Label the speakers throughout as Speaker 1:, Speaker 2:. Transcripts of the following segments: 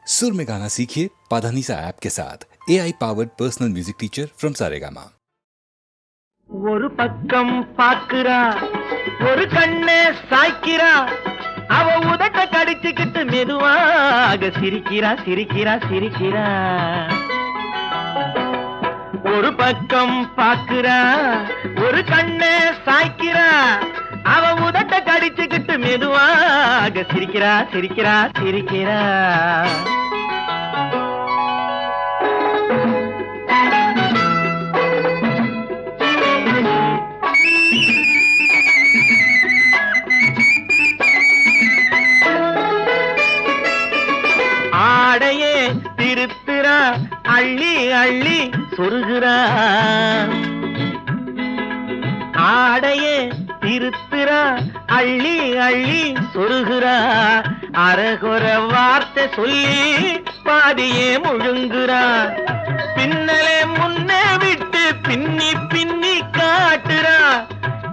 Speaker 1: सुर में गाना सीखिए पाधानीसा ऐप के साथ AI powered personal music teacher from Saregama.
Speaker 2: ஒரு பக்கம் பாக்குறா ஒரு கண்ணே சாய்க்கிறா அவ உதட்ட கடிச்சுக்கிட்டு மெதுவாக சிரிக்கிறா சிரிக்கிறா சிரிக்கிறா. ஒரு பக்கம் பாக்குறா ஒரு கண்ணே சாய்க்கிறா அவ உதட்ட கடிச்சுக்கிட்டு மெதுவாக சிரிக்கிறா சிரிக்கிறா சிரிக்கிறா. ஆடையே திருத்துறா அள்ளி அள்ளி சொருகிறா. ஆடையே திருத்துறா அள்ளி அள்ளி சொருகிறா. அரகுற வார்த்தை சொல்லி பாதியே முழுங்குறா. பின்னலே முன்னே விட்டு பின்னி பின்னி காட்டுறா.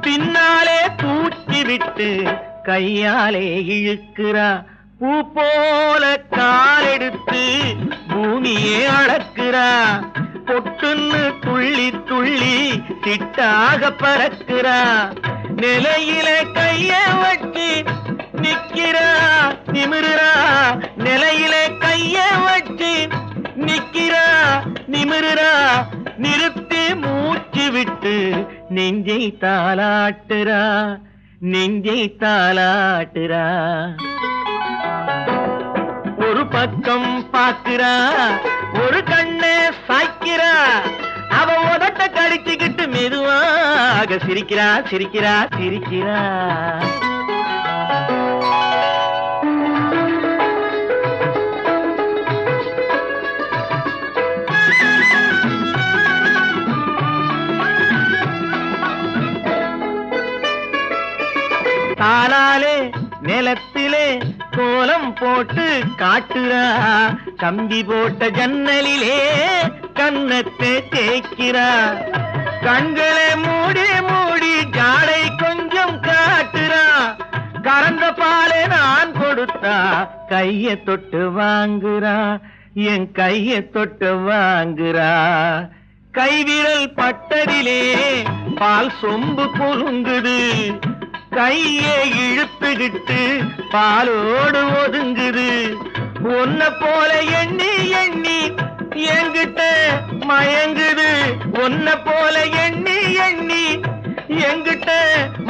Speaker 2: பின்னாலே தூக்கி விட்டு கையாலே இழுக்கிறா. பூ போல காலெடுத்து பூமியே அளக்குறா. பொட்டுன்னு துள்ளி துள்ளி சிட்டாக பறக்குறா. நிலையில கைய வச்சு நிக்கிறா நிமிருறா. நிலையில கைய வச்சு நிக்கிறா நிமிருறா. நிறுத்தி மூச்சு விட்டு நெஞ்சை தாலாட்டுறா நெஞ்சை தாலாட்டுறா. ஒரு பக்கம் பாக்குறா ஒரு கண்ணே சாய்க்கிறா அவ உதட்ட கடிச்சுக்கிட்டு மெதுவாக சிரிக்கிறா சிரிக்கிறா சிரிக்கிறா. தாளாலே நிலத்திலே கோலம் போட்டு காட்டுறா. கம்பி போட்ட ஜன்னலிலே கன்னத்தை தேய்க்கிறா. கண்களை மூடி மூடி ஜாடை கொஞ்சம் காட்டுறா. கறந்த பாலை நான் கொடுத்தா கைய தொட்டு வாங்குறா. என் கைய தொட்டு வாங்குறா. கைவிரல் பட்டதிலே பால் சொம்பு பொருங்குது. கையை இழுத்துக்கிட்டு பாலோடு ஒதுங்குது. ஒன்ன போல எண்ணி எண்ணி என்கிட்ட மயங்குது. ஒன்ன போல எண்ணி எண்ணி என்கிட்ட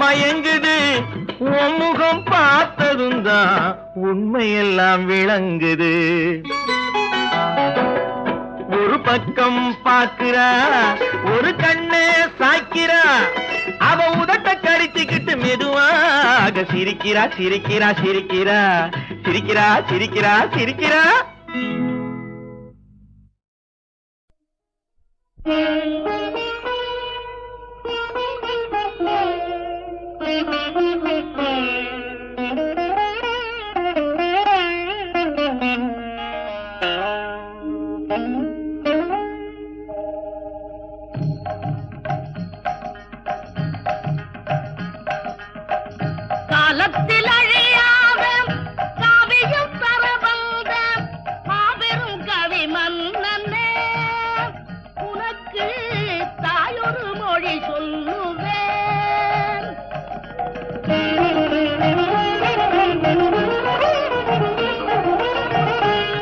Speaker 2: மயங்குது. உன் முகம் பார்த்ததும் தான் உண்மையெல்லாம் விளங்குது. ஒரு பக்கம் பாக்குறா ஒரு கண்ணே சாய்க்கிறா அவ உதட்ட கடிச்சுக்கிட்டு மெதுவாக சிரிக்கிறா சிரிக்கிறா சிரிக்கிறா சிரிக்கிறா சிரிக்கிறா சிரிக்கிறா.
Speaker 3: காலத்தில் அழியாத காவியம் தர வந்த மாபெரும் கவி மன்னனே, உனக்கு தாயொரு மொழி சொல்லுவேன்.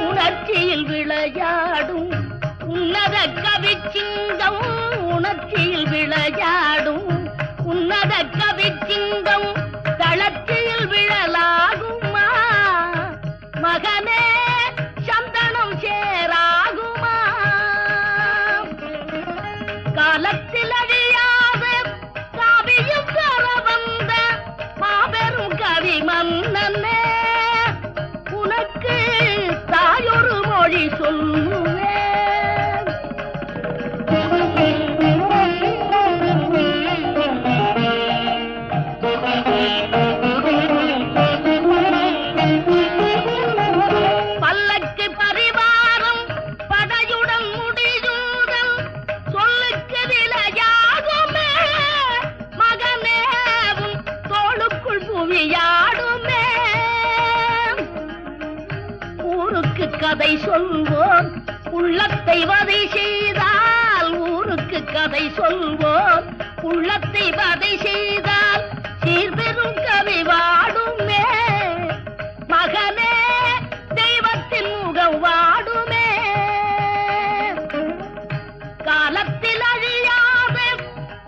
Speaker 3: உணர்ச்சியில் விளையாடும் உன்னத கவி சிங்கம். உணர்ச்சியில் விளையாடும் உன்னத கவி சிங்கம். தளர்ச்சியில் விழலாகுமா மகனே சந்தனம் சேராகுமா. காலத்தில் அழியாத காவியம் தர வந்த மாபெரும் கவி மன்னனே, உனக்கு தாயொரு மொழி சொல்லுவேன். பல்லக்கு பரிவாரம் படையுடன் முடியுதல் சொல்லுக்கு விளையாகுமே மகனேவும் தோளுக்குள் புவியாடுமே. ஊருக்கு கதை சொல்வோம், உள்ளத்தை வதை செய்தால் ஊருக்கு கதை சொல்வோம், உள்ளத்தை வதை செய்தால் சீர்பெரும் கவி வாடுமே, மகனே தெய்வத்தின் முகம் வாடுமே. காலத்தில் அழியாத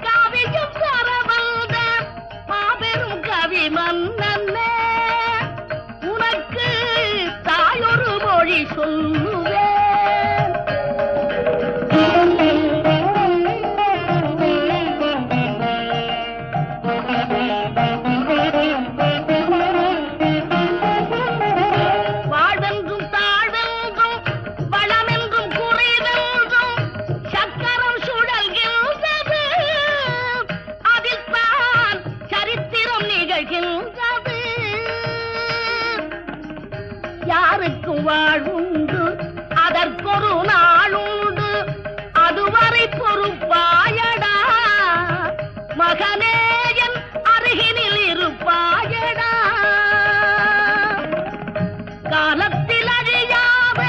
Speaker 3: காவியும் கரவந்த மாபெரும் கவி மன்னனே, உனக்கு தாயொரு மொழி சொல்லுவேன். வாழ்வென்றும் தாழ்வென்றும் வளமென்றும் குறைவென்றும் சக்கரம் சுழல்கின்றது, அதில் தான் சரித்திரம் நிகழ்கின்றது. யாருக்கும் வாழ்வுண்டு அதற்கொரு நாளுண்டு, அதுவரை பொறுப்பாயடா மகனே என் அருகினில் இருப்பாயடா. காலத்தில் அழியாத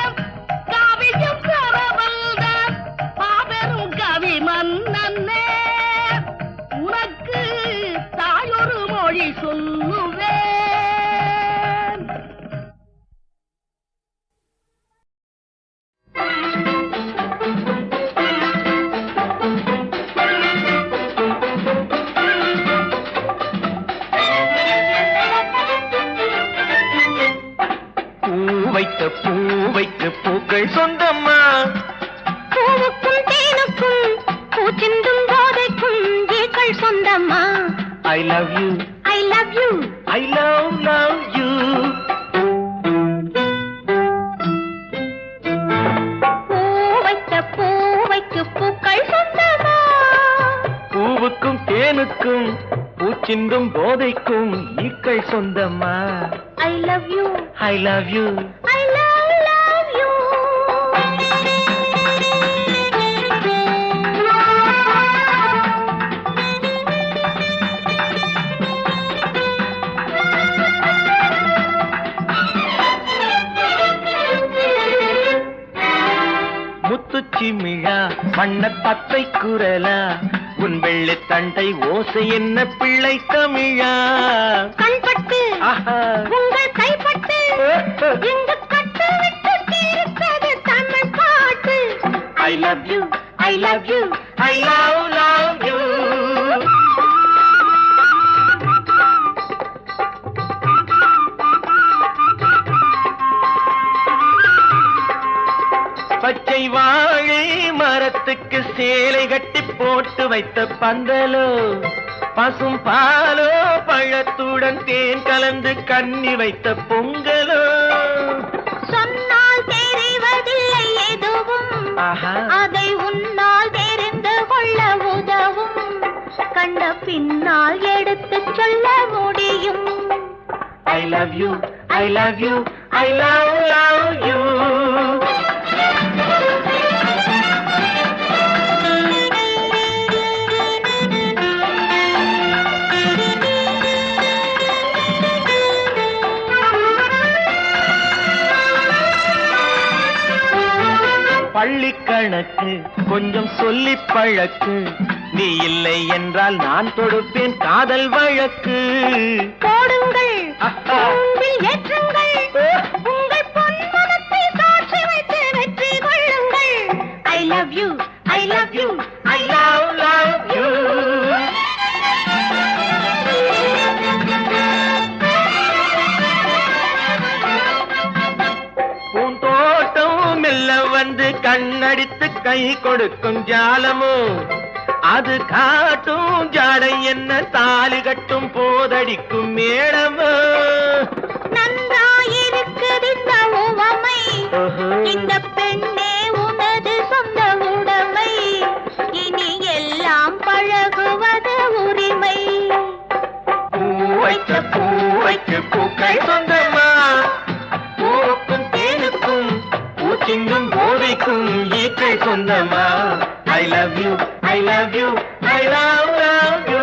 Speaker 3: காவியம் கரவந்த மாபெரும் கவி மன்னனே, உனக்கு தாயொரு மொழி சொல்லுவேன்.
Speaker 2: பூவைக்கு பூக்கள் சொந்தம்மா,
Speaker 3: பூவுக்கும் தேனுக்கும் பூச்சிந்தும் போதைக்கும் ஏக்கள் சொந்தம்மா.
Speaker 2: I love you,
Speaker 3: I love you.
Speaker 2: I love you.
Speaker 3: பூவைக்கு பூக்கள் சொந்தமா,
Speaker 2: பூவுக்கும் தேனுக்கும் பூச்சிந்தும் போதைக்கும் ஈக்கள் சொந்தம்மா.
Speaker 3: I love you.
Speaker 2: I love you.
Speaker 3: I love you.
Speaker 2: முத்துச்சிமிழா வண்ணத் தத்தை குரலா, உன் வெள்ளை தண்டை ஓசை என்ன பிள்ளை தமிழா.
Speaker 3: கண்பட்டு
Speaker 2: ஆஹா.
Speaker 3: உங்கள் கைப்பட்டு இங்கு கட்டு விட்டு தீர்த்தது தமிழ் பாட்டு.
Speaker 2: I love you, I love you, I love you. பச்சை வாழை மரத்துக்கு சேலை கட்டி போட்டு வைத்த பந்தலோ, பசும் பாலோ பழத்துடன் தேன் கலந்து கண்ணி வைத்த பொங்கலோ.
Speaker 3: சொன்னால் தெரிவதில்லை எதுவும்,
Speaker 2: ஆஹா.
Speaker 3: அதை உன்னால் தெரிந்து கொள்ள உதவும், கண்ட பின்னால் எடுத்துச் சொல்ல முடியும்.
Speaker 2: I love you, I love you, I love you. பள்ளி கணக்கு கொஞ்சம் சொல்லி பழக்கு, நீ இல்லை என்றால் நான் தொடுப்பேன் காதல் வழக்கு.
Speaker 3: போடுங்கள்
Speaker 2: ஆஹா.
Speaker 3: கூண்டில் ஏற்றுங்கள், உங்கள் பொன்மனத்தை சாட்சி வைத்து வெற்றி கொள்ளுங்கள். I love you, I love you,
Speaker 2: I love you. பூந்தோட்டம் மெல்ல வந்து கண்ணடித்து கை கொடுக்கும் ஜாலமோ, அது காட்டும் ஜாடை என்ன தாலி கட்டும் போதடிக்கும் மேளமோ.
Speaker 3: நன்றாயிருக்குது இந்த உவமை,
Speaker 2: ஓஹோ.
Speaker 3: இந்த பெண்ணே உனது சொந்த உடைமை, இனி எல்லாம் பழகுவது உரிமை.
Speaker 2: பூவைக்கு பூக்கள் சொந்தமா, பூவுக்கும் தேனுக்கும் பூச்சிங்கும் போதைக்கும் ஈக்கள் சொந்தமா. I love you, I love you, I love you.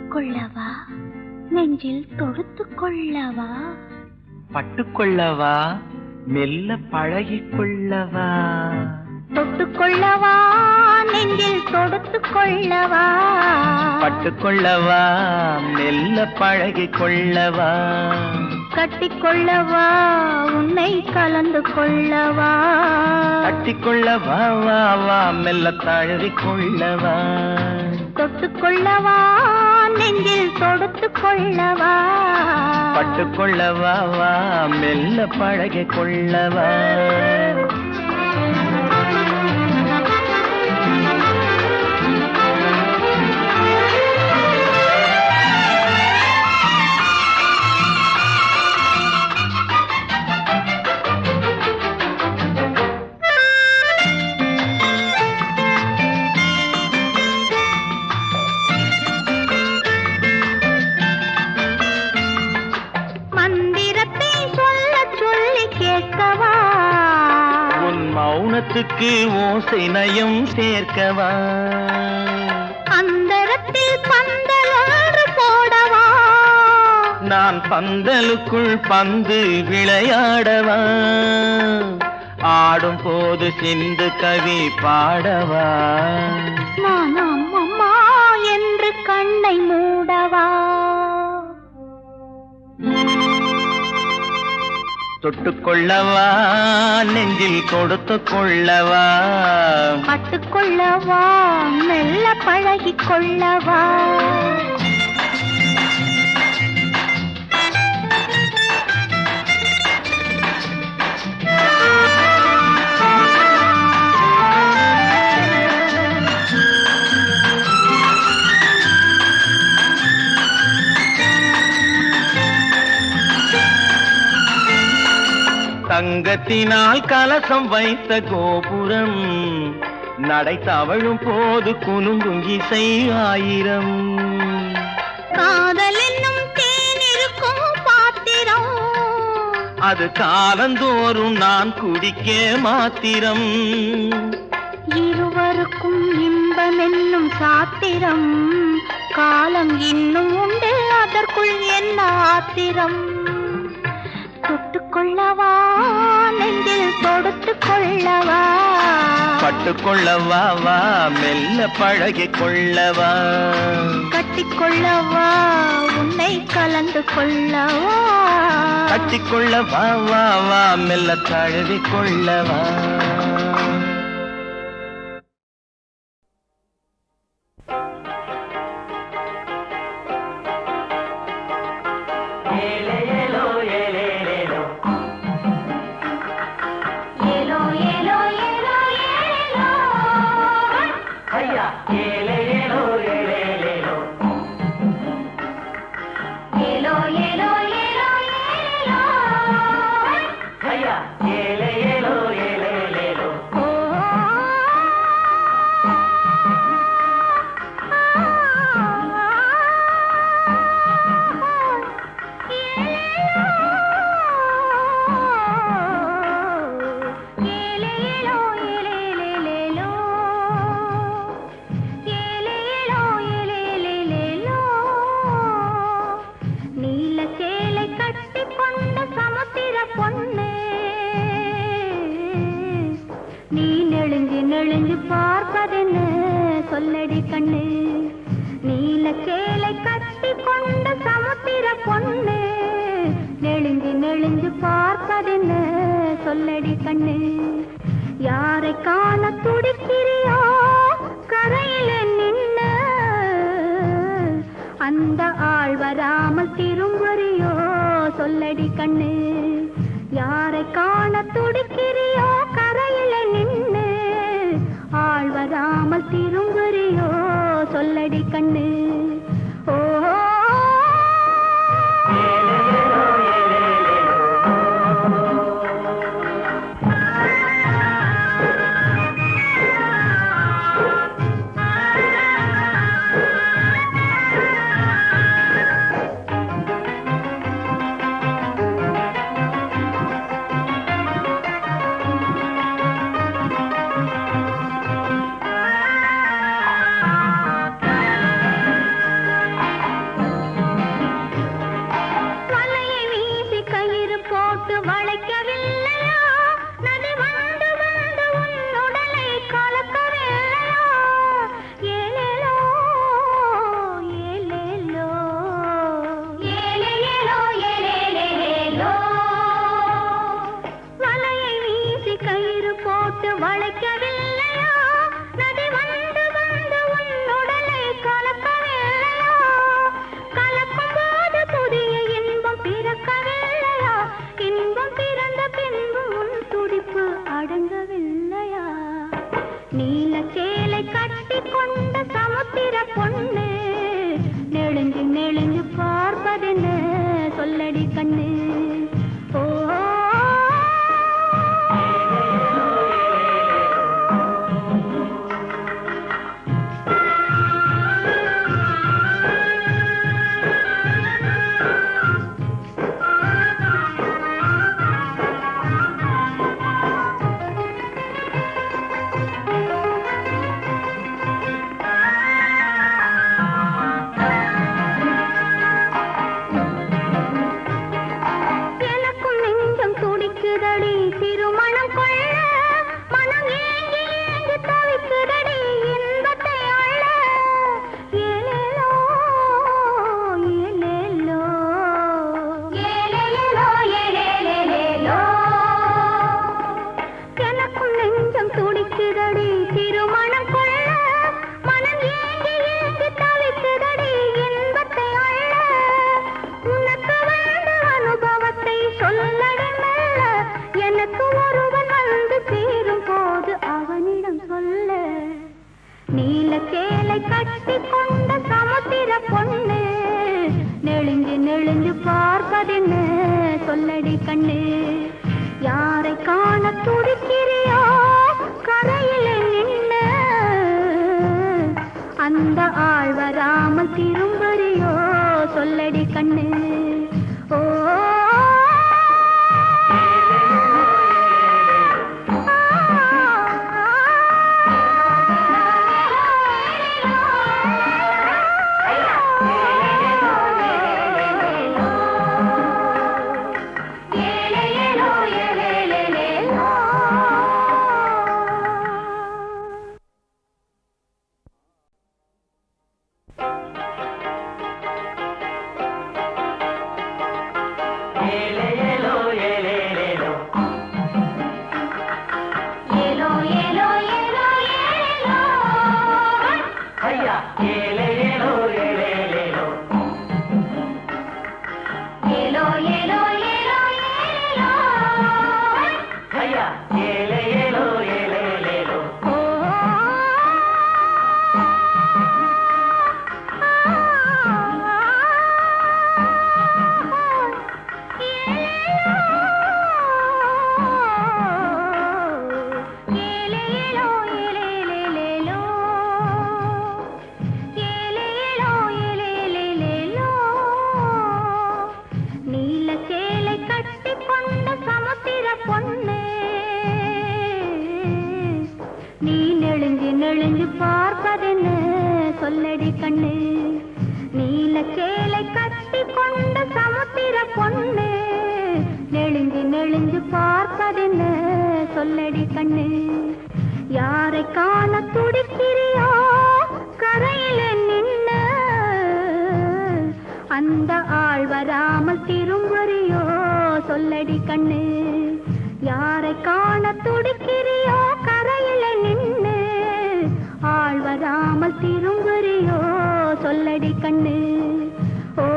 Speaker 3: பட்டுக்கொள்ளவா நெஞ்சில் தொடுத்துக் கொள்ளவா
Speaker 2: பட்டுக்கொள்ளவா மெல்ல பழகிக் கொள்ளவா
Speaker 3: தொட்டுக்கொள்ளவா நெஞ்சில் தொடுத்துக் கொள்ளவா
Speaker 2: பட்டுக்கொள்ளவா மெல்ல பழகிக் கொள்ளவா
Speaker 3: கட்டிக்கொள்ளவா உன்னை கலந்து கொள்ளவா
Speaker 2: கட்டிக்கொள்ளவா வா வா மெல்ல தழுவிக் கொள்ளவா
Speaker 3: தொட்டுக்கொள்ளவா நெஞ்சில் தொடுத்துக் கொள்ளவா
Speaker 2: பட்டுக்கொள்ளவா வா மெல்ல பழகிக் கொள்ளவா மௌனத்துக்கு ஓசை நயம் சேர்க்கவா
Speaker 3: அந்தரத்தில் பந்தல் ஒன்று போடவா
Speaker 2: நான் பந்தலுக்குள் பந்து விளையாடவா ஆடும் போது சிந்து கவி பாடவா
Speaker 3: நான் அம்மா என்று கண்ணை மூடவா
Speaker 2: தொட்டுக்கொள்ளவா நெஞ்சில் கொடுத்துக் கொள்ளவா
Speaker 3: பட்டுக்கொள்ளவா மெல்ல பழகிக் கொள்ளவா
Speaker 2: தங்கத்தினால் கலசம் வைத்த கோபுரம் நடை தவழும் போது குலுங்கும் இசை ஆயிரம்
Speaker 3: காதல் என்னும் தேனிருக்கும் பாத்திரம்
Speaker 2: அது காலந்தோறும் நான் குடிக்க மாத்திரம்
Speaker 3: இருவருக்கும் இன்பம் என்னும் சாத்திரம் காலம் இன்னும் உண்டு அதற்குள் என்ன ஆத்திரம் தொட்டுக்கொள்ளவா நெஞ்சில் தொடுத்துக் கொள்ளவா
Speaker 2: பட்டுக்கொள்ளவா வா மெல்ல பழகிக் கொள்ளவா
Speaker 3: கட்டிக்கொள்ளவா உன்னை கலந்து கொள்ளவா
Speaker 2: கட்டிக்கொள்ளவா வா வா மெல்ல தழுவிக் கொள்ளவா
Speaker 3: சொல்லடி கண்ணு நீல சேலை கட்டி கொண்ட சமுத்திர பொண்ணு நெளிஞ்சு நெளிஞ்சு பார்ப்பதென்ன சொல்லடி கண்ணு யாரை காண துடிக்கிறியோ கரையில நின்ன அந்த ஆள் வராமல் திரும்புறியோ சொல்லடி கண்ணு யாரை காண துடிக்கிறியோ கரையில நின்னு ஆள் வராமல் திரும்புறியோ சொல்லடி கண்ணு ஓ சொல்லடி கண்ணு. ஓ சொல்லடி கண்ணு. யாரை காண துடிக்கிறியோ கரையில் நின்று, அந்த ஆள் வராமல் திரும்புறியோ சொல்லடி கண்ணு. ஓ சொல்லடி கண்ணு. நீல சேலை கட்டி கொண்ட சமுத்திர பொண்ணு, நெளிஞ்சு நெளிஞ்சு பார்ப்பதென்ன சொல்லடி கண்ணு. யாரை காண துடிக்கிறியோ கரையில நின்று, அந்த ஆள் வராமல் திரும்புறியோ சொல்லடி கண்ணு. யாரை காண துடிக்கிறியோ கரையில நின்று, ஆள் வராமல் திரும்புறியோ சொல்லடி கண்ணு. ஓ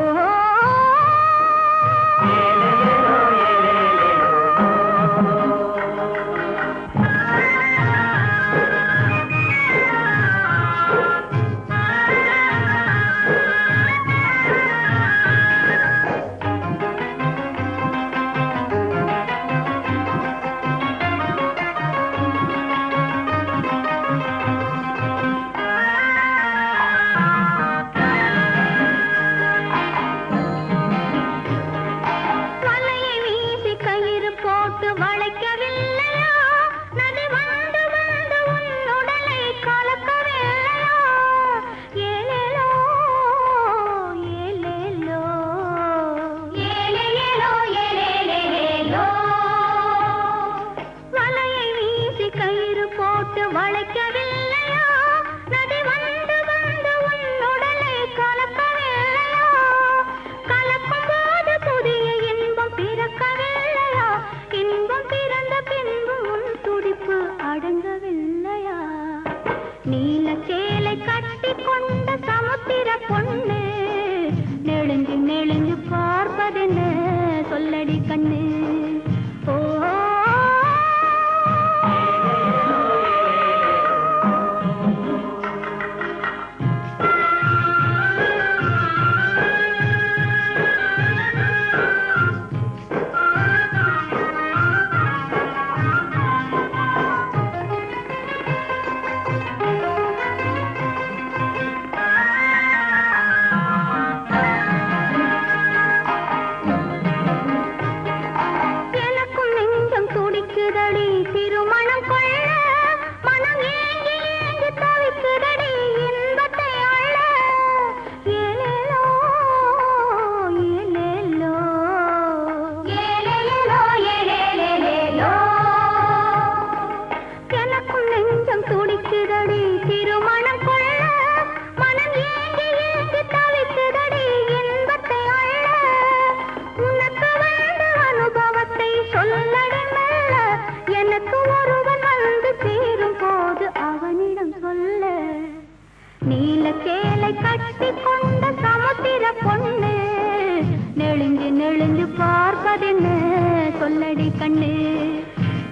Speaker 3: கண்ணு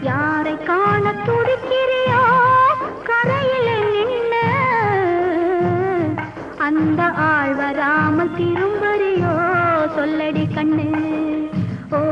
Speaker 3: யாரை காண துடிக்கிறியோ கரையில் நின்று அந்த ஆள் வராமல் திரும்பறியோ சொல்லடி கண்ணு ஓ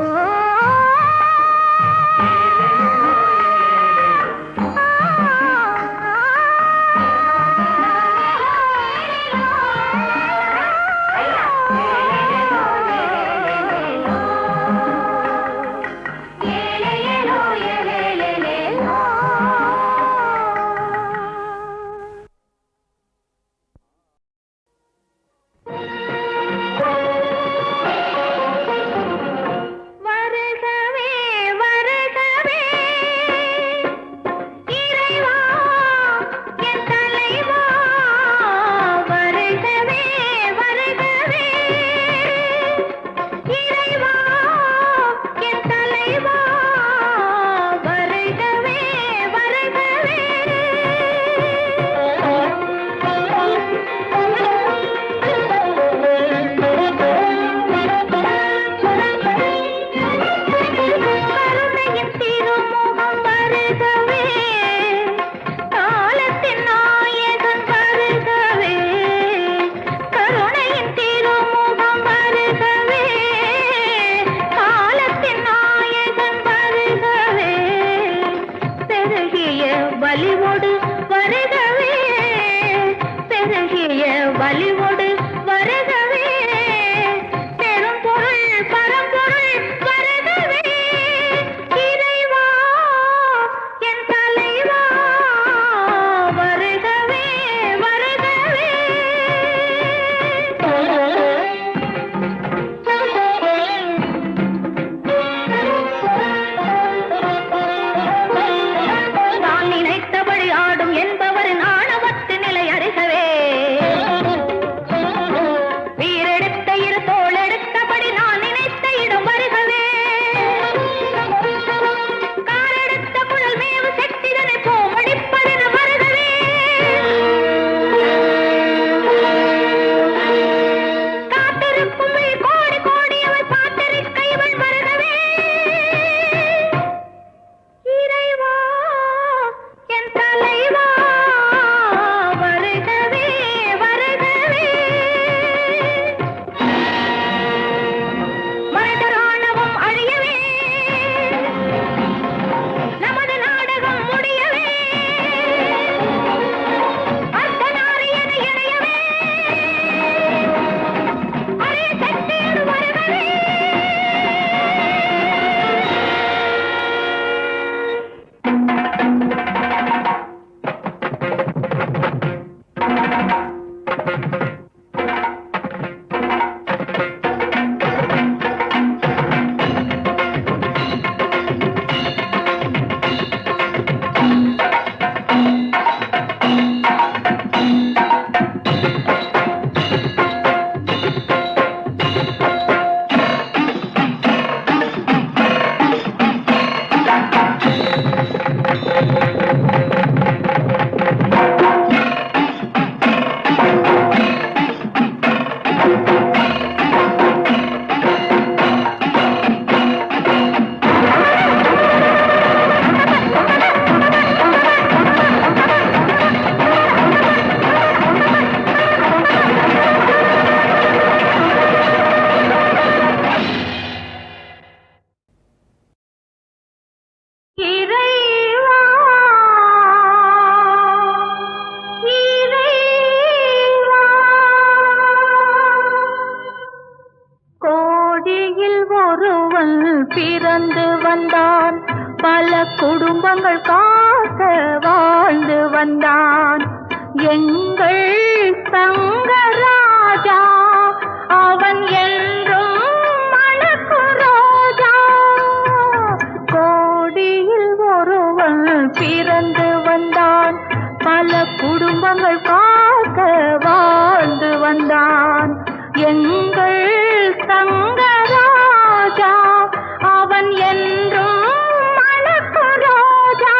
Speaker 4: பிறந்து வந்தான், பல குடும்பங்கள் காக்க வாழ்ந்து வந்தான். எங்கள் சங்கராஜா அவன் என்றும் மணக்கு ரோஜா. கோடியில் ஒருவன் பிறந்து வந்தான், பல குடும்பங்கள் காக்க வாழ்ந்து வந்தான். எங்கள் சங்கராஜா அவன் என்றும் மணக்கு ரோஜா.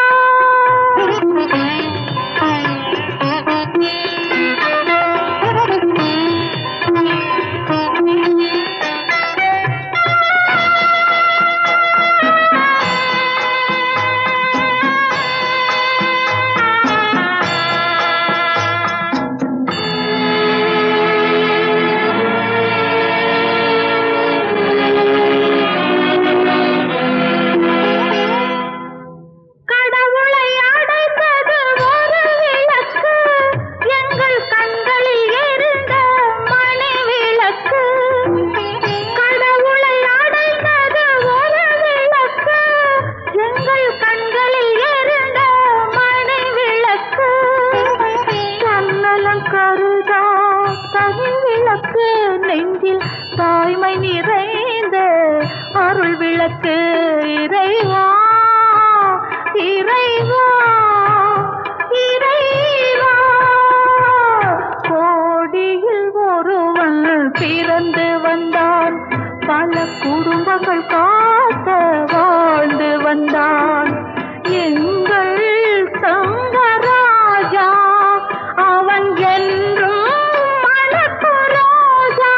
Speaker 4: தனி விளக்கு நெஞ்சில் தாய்மை நிறைந்த அருள் விளக்கு இறைவா இறைவா இறைவா கோடியில் ஒருவன் பிறந்து வந்தான் பல குடும்பங்கள் காக்க வாழ்ந்து வந்தான் எங்கள் தங்கராஜா அவன் என்றும் மணக்கு ராஜா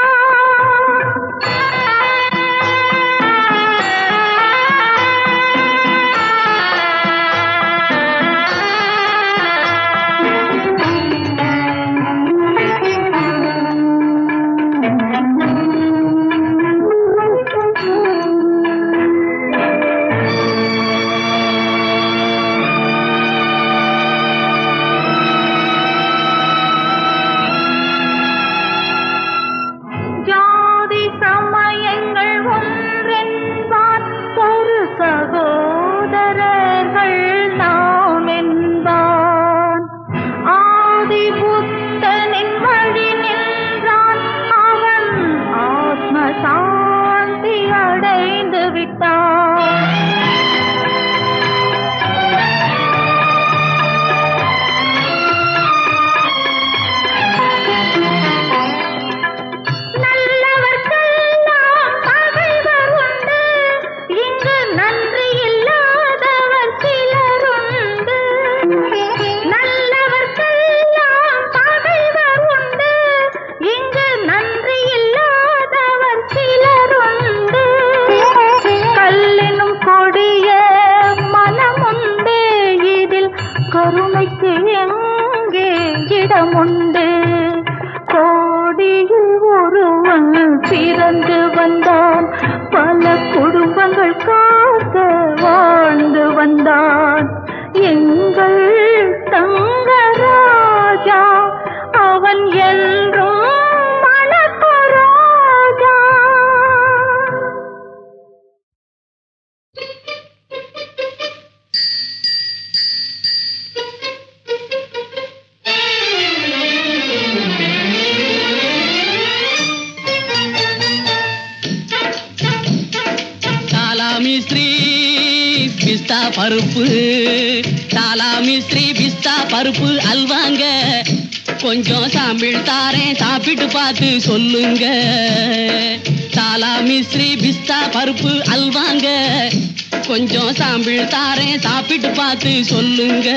Speaker 4: ஜாதி சமயங்கள் ஒன்றென்பான் ஒரு சகோதரர்கள் நாம் என்பான் ஆதி புத்தனின் வழி நின்றான் அவன் ஆத்ம சாந்தி அடைந்து விட்டான் நல்லவர்க்கெல்லாம் பகைவர் உண்டு இங்கு நன்றி இல்லாதவர் சிலருண்டு நல்லவர்க்கெல்லாம் பகைவர் உண்டு இங்கு நன்றி இல்லாதவர் சிலருண்டு கல்லினும் கொடிய மனமுண்டு இதில் கருணைக்கு எங்கே இடமுண்டு கோடியில் ஒருவன் பிறந்து வந்தான் பல குடும்பங்கள் காக்க வாழ்ந்து வந்தான் எங்கள் தங்கராஜா அவன் என்றும் மணக்கு ராஜா
Speaker 5: தாலாமிஸ்ரீ பிஸ்தா பருப்பு தாலாமிஸ்ரீ பிஸ்தா பருப்பு அல்வாங்க கொஞ்சம் சாம்பிள் தாரேன் சாப்பிட்டு பார்த்து சொல்லுங்க தாலாமிஸ்ரீ பிஸ்தா பருப்பு அல்வாங்க கொஞ்சம் சாம்பிள் தாரேன் சாப்பிட்டு பார்த்து சொல்லுங்க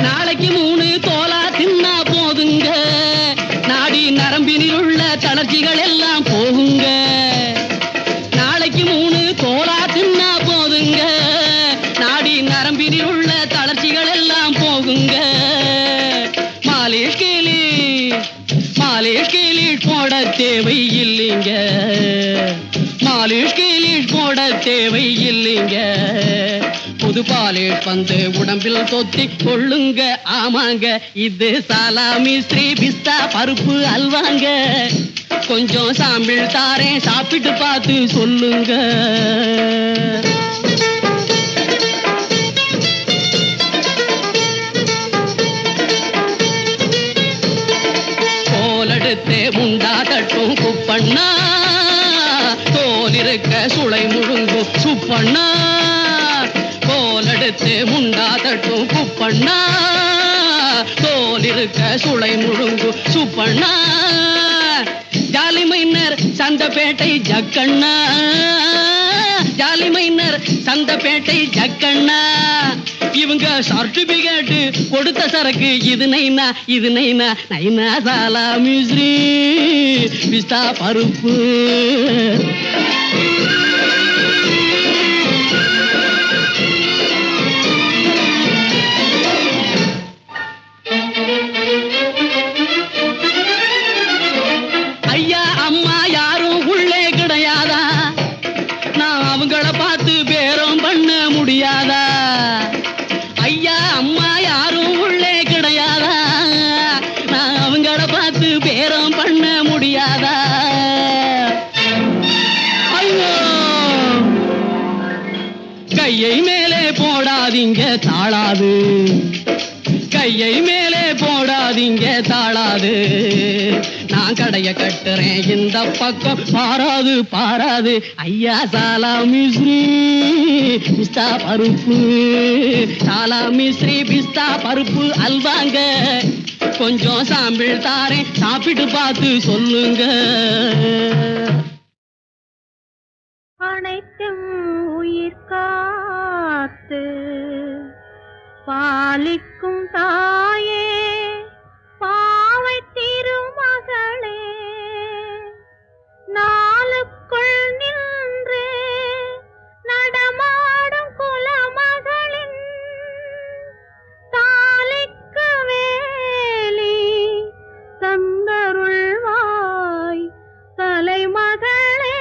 Speaker 5: நாளைக்கு 3 தோலா தின்னா போதுங்க நாடி நரம்பினில் உள்ள தளர்ச்சிகள் எல்லாம் போகுங்க நாளைக்கு 3 தோலா தின்னா போதுங்க நாடி நரம்பினில் உள்ள தளர்ச்சிகள் எல்லாம் போகுங்க மாலிஷ் கீலிஷ் போட தேவை இல்லைங்க மாலிஷ் கீலிஷ் போட தேவை இல்லைங்க புது பாலிஷ் வந்து உடம்பில் தொத்தி கொள்ளுங்க ஆமாங்க இது சாலாமி ஸ்ரீ பிஸ்தா பருப்பு அல்வாங்க கொஞ்சம் சாம்பிள் தாரேன் சாப்பிட்டு பார்த்து சொல்லுங்க கோலெடுத்து முண்டா தட்டும் குப்பண்ணா தோல் இருக்க சுளை முழுங்கும் சுப்பண்ணா கோலெடுத்து முண்டா தட்டும் குப்பண்ணா தோல் இருக்க சுளை முழுங்கும் Subbanna jolly minor Santhapettai Jakkanna jolly minor Santhapettai Jakkanna இவங்க சர்டிபிகேட் கொடுத்த சரக்கு இது நைனா நைனா சாலாமி ஸ்ரீ பிஸ்தா பருப்பு ஐயா அம்மா யாரும் உள்ளே கிடையாதா நான் அவங்கள பார்த்து பேரம் பண்ண முடியாதா ஐயா அம்மா யாரும் உள்ளே போடாதீங்க தாளாது, கையை மேலே போடாதீங்க தாளாது. நான் கடைய கட்டுறேன் இந்த பக்கம் பாராது பாராது. ஐயா சாலாமி ஸ்ரீ பிஸ்தா பருப்பு, சாலாமி ஸ்ரீ பிஸ்தா பருப்பு அல்வாங்க. கொஞ்சம் சாம்பிள் தாரேன், சாப்பிட்டு பார்த்து சொல்லுங்க.
Speaker 4: அனைத்தும் உயிர் காத்து பாலிக்கும் தாயே, பாவை திருமகளே, நாளுக்குள் நின்று நடமாடும் குலமகளின் தாலிக்கு வேலி தந்தருள்வாய் தலைமகளே.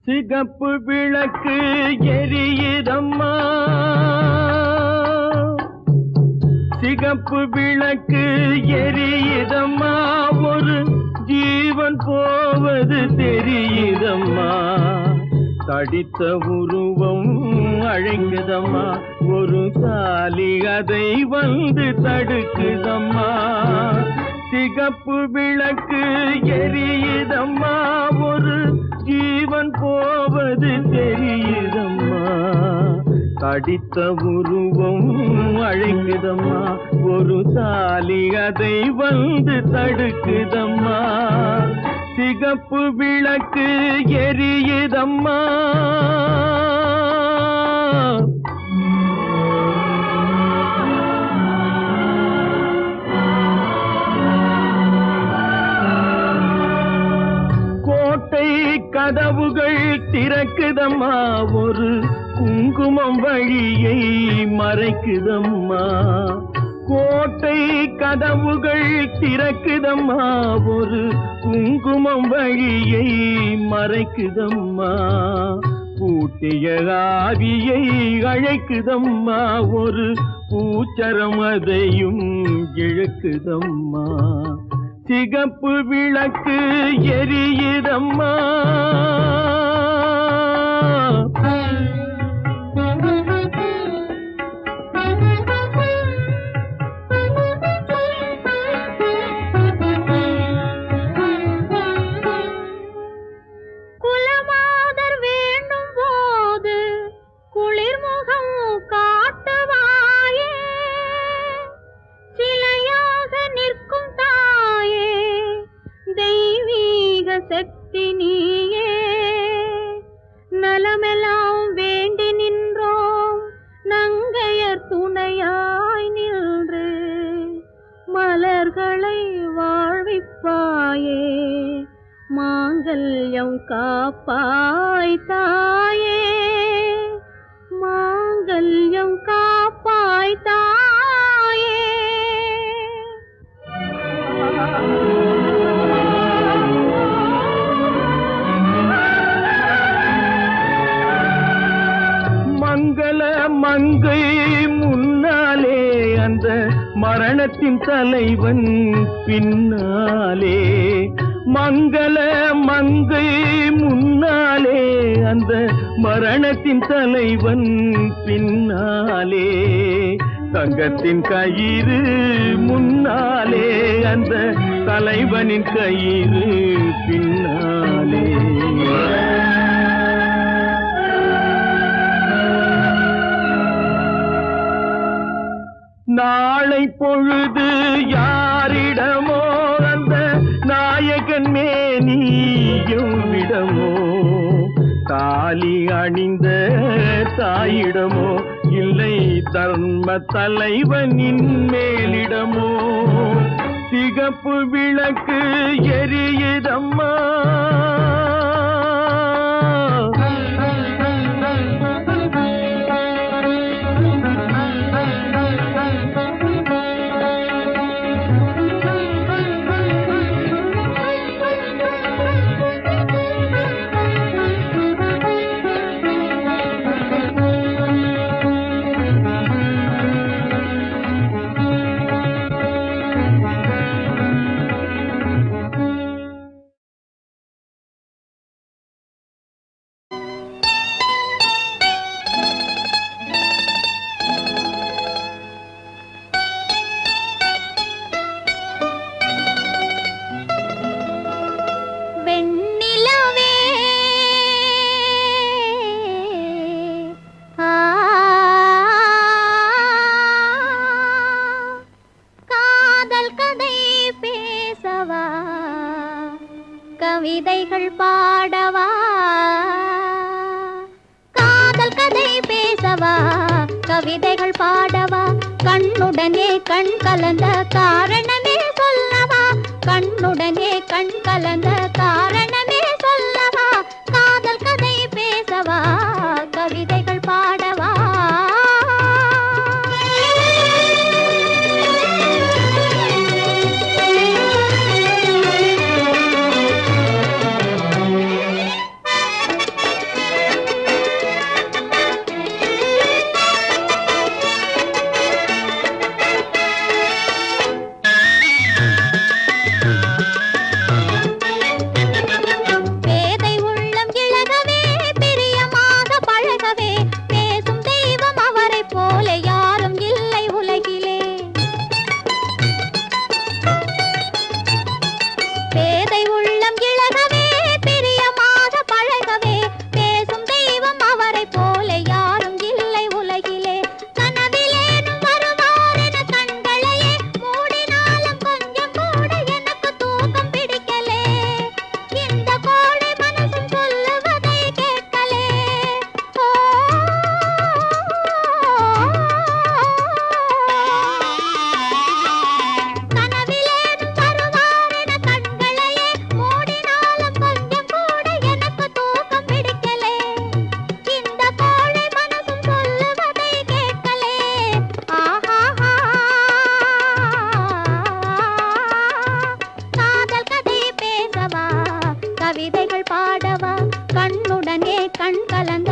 Speaker 6: சிகப்பு விளக்கு எரியுதம்மா, சிகப்பு விளக்கு எரியுதம்மா, ஒரு ஜீவன் போவது தெரியுதம்மா. தடித்த உருவம் அழைக்குதம்மா, ஒரு தாலி அதை வந்து தடுக்குதம்மா. சிகப்பு விளக்கு எரியுதம்மா, ஒரு ஜீவன் போவது தெரியுதம்மா. தடித்த உருவம் அழைக்குதம்மா, ஒரு தாலி அதை வந்து தடுக்குதம்மா. சிகப்பு விளக்கு எரியுதம்மா. கோட்டை கதவுகள் திறக்குதம்மா, ஒரு குங்குமம் வழியை மறைக்குதம்மா. கோட்டை கதவுகள் திறக்குதம்மா, ஒரு குங்குமம் வழியை மறைக்குதம்மா. பூட்டிய ஆவியை அழைக்குதம்மா, ஒரு பூச்சரம் அதையும் இழுக்குதம்மா. சிகப்பு விளக்கு எரியுதம்மா.
Speaker 4: குலமாதர் வேண்டும் போது குளிர்முகம் காட்டுவாயே, சிலையாக நிற்கும் தாயே, தெய்வீக சக்தி நீயே. நலமெல்லாம் வேண்டி நின்றோம் நங்கையர் துணையாய் நின்று, மலர்களை வாழ்விப்பாயே, மாங்கல்யம் காப்பாய் தாயே, மாங்கல்யம் காப்பாய் தாயே.
Speaker 6: மங்கள மங்கை முன்னாலே, அந்த மரணத்தின் தலைவன் பின்னாலே. மங்கள மங்கை முன்னாலே, அந்த மரணத்தின் தலைவன் பின்னாலே. தங்கத்தின் கயிறு முன்னாலே, அந்த தலைவனின் கயிறு பின்னாலே. நாளை பொழுது யாரிடமோ, அந்த நாயகன் மேனியும் விடமோ. தாலி அணிந்த தாயிடமோ, இல்லை தர்ம தலைவனின் மேலிடமோ. சிகப்பு விளக்கு எரியுதம்மா
Speaker 3: வெண்ணிலவே காதல் கதை பேசவா கவிதைகள் பாடவா காதல் கதை பேசவா கவிதைகள் பாடவா கண்ணுடனே கண் கலந்த காரணமே சொல்லவா கண்ணுடனே கண் கலந்த காரணமே சொல்லவா காதல் கதை பேசவா கவிதைகள் பாடவா பேதை உள்ளம் இழகவே பிரியமாக பழகவே பேசும் தெய்வம் அவரைப் போல யாரும் இல்லை உலகிலே பேதை உள்ளம் இழகவே பிரியமாக பழகவே பேசும் தெய்வம் அவரைப் போல யாரும் இல்லை உலகிலே கனவிலேனும் வருவார் என கண்களையே மூடினாலும் கொஞ்சம் கூட எனக்கு தூக்கம் பிடிக்கலே இந்த கோடை மனசும் சொல்லுவதை கேட்கலே ஓ கனவிலேனும் வருவார் என கண்களையே மூடினாலும் கொஞ்சம் கூட எனக்கு தூக்கம் பிடிக்கலே இந்த கோடை மனசும் சொல்லுவதை கேட்கலே ஆஹா காதல் கதை பேசவா கவிதைகள் பாடவா கண்ணுடனே கண் கலந்த